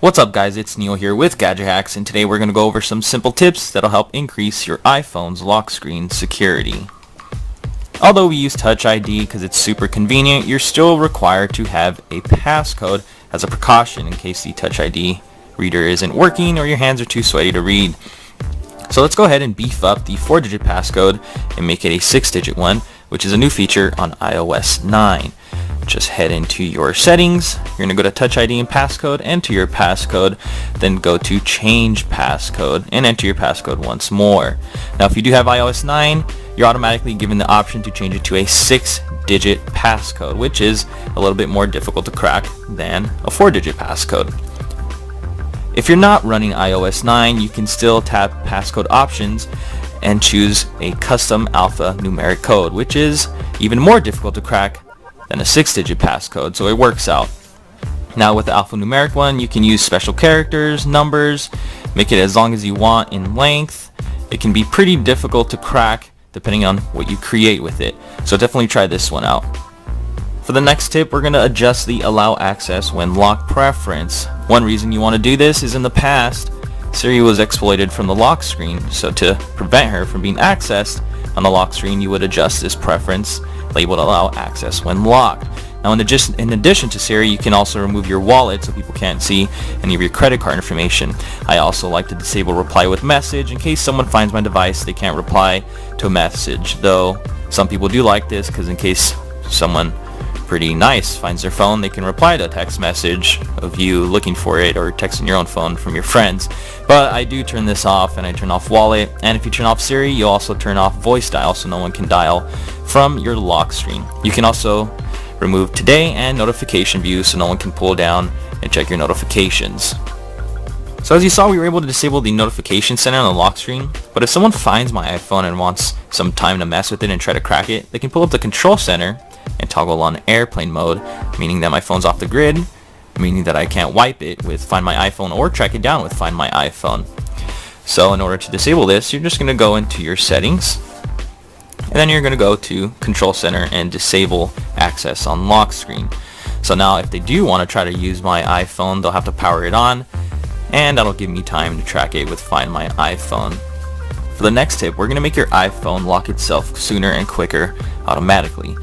What's up guys, it's Neil here with Gadget Hacks, and today we're going to go over some simple tips that'll help increase your iPhone's lock screen security. Although we use Touch ID because it's super convenient, you're still required to have a passcode as a precaution in case the Touch ID reader isn't working or your hands are too sweaty to read. So let's go ahead and beef up the 4-digit passcode and make it a 6-digit one, which is a new feature on iOS 9. Just head into your settings. You're going to go to Touch ID and passcode, enter your passcode, then go to change passcode and enter your passcode once more. Now if you do have iOS 9, you're automatically given the option to change it to a 6-digit passcode, which is a little bit more difficult to crack than a 4-digit passcode. If you're not running iOS 9, you can still tap passcode options and choose a custom alphanumeric code, which is even more difficult to crack than a 6-digit passcode, so it works out. Now with the alphanumeric one, you can use special characters, numbers, make it as long as you want in length. It can be pretty difficult to crack depending on what you create with it, so definitely try this one out. For the next tip, we're going to adjust the allow access when locked preference. One reason you want to do this is in the past, Siri was exploited from the lock screen, so to prevent her from being accessed on the lock screen, you would adjust this preference labeled allow access when locked. Now in addition to Siri, you can also remove your wallet so people can't see any of your credit card information. I also like to disable reply with message in case someone finds my device, they can't reply to a message, though some people do like this because in case someone pretty nice finds their phone, they can reply to a text message of you looking for it or texting your own phone from your friends. But I do turn this off, and I turn off wallet, and if you turn off Siri, you'll also turn off voice dial so no one can dial from your lock screen. You can also remove today and notification view so no one can pull down and check your notifications. So as you saw, we were able to disable the notification center on the lock screen, but if someone finds my iPhone and wants some time to mess with it and try to crack it, they can pull up the control center and toggle on airplane mode, meaning that my phone's off the grid, meaning that I can't wipe it with Find My iPhone or track it down with Find My iPhone. So in order to disable this, you're just going to go into your settings, and then you're going to go to control center and disable access on lock screen. So now if they do want to try to use my iPhone, they'll have to power it on, and that'll give me time to track it with Find My iPhone. For the next tip, we're going to make your iPhone lock itself sooner and quicker automatically.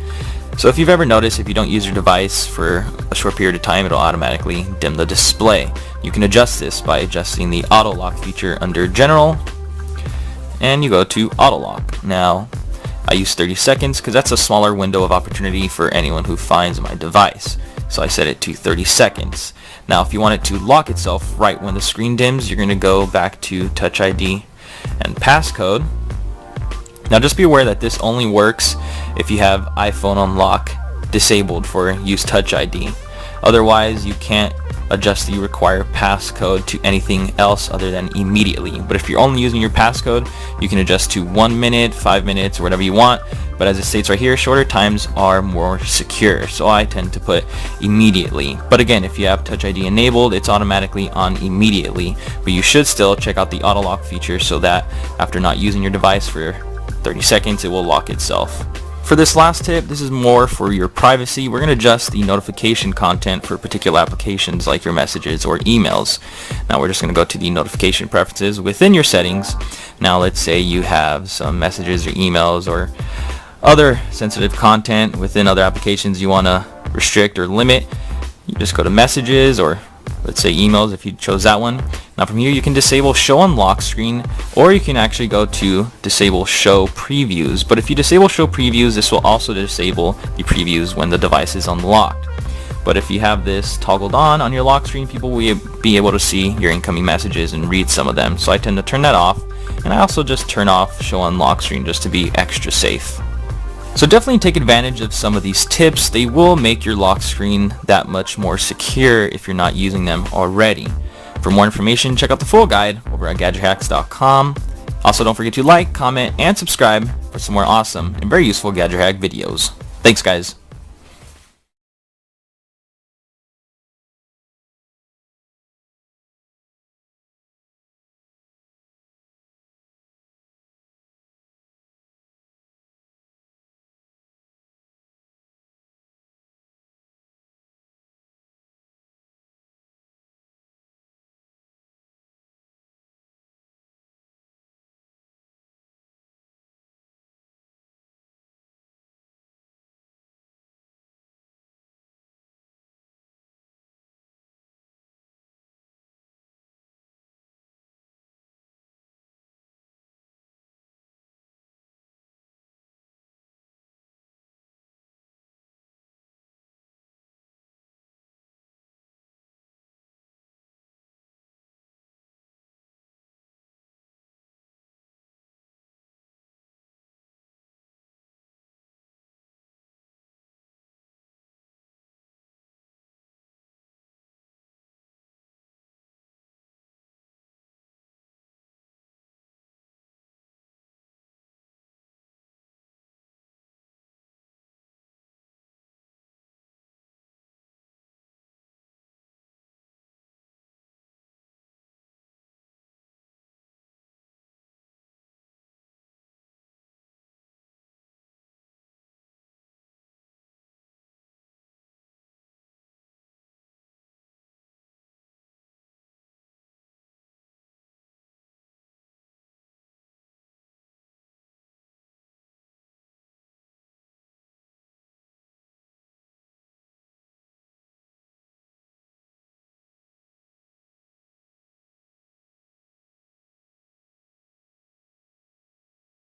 So if you've ever noticed, if you don't use your device for a short period of time, it'll automatically dim the display. You can adjust this by adjusting the auto lock feature under general, and you go to auto lock. Now I use 30 seconds because that's a smaller window of opportunity for anyone who finds my device, so I set it to 30 seconds. Now if you want it to lock itself right when the screen dims, you're going to go back to Touch ID and passcode. Now just be aware that this only works if you have iPhone unlock disabled for use Touch ID. Otherwise you can't adjust the required passcode to anything else other than immediately. But if you're only using your passcode, you can adjust to 1 minute, 5 minutes, or whatever you want. But as it states right here, shorter times are more secure, so I tend to put immediately. But again, if you have Touch ID enabled, it's automatically on immediately, but you should still check out the auto lock feature so that after not using your device for 30 seconds, it will lock itself. For this last tip, this is more for your privacy. We're going to adjust the notification content for particular applications like your messages or emails. Now we're just going to go to the notification preferences within your settings. Now let's say you have some messages or emails or other sensitive content within other applications you want to restrict or limit. You just go to messages, or let's say emails if you chose that one. Now from here you can disable show on lock screen, or you can actually go to disable show previews. But if you disable show previews, this will also disable the previews when the device is unlocked. But if you have this toggled on your lock screen, people will be able to see your incoming messages and read some of them. So I tend to turn that off, and I also just turn off show on lock screen just to be extra safe. So definitely take advantage of some of these tips. They will make your lock screen that much more secure if you're not using them already. For more information, check out the full guide over at gadgethacks.com. Also, don't forget to like, comment, and subscribe for some more awesome and very useful Gadget Hack videos. Thanks guys.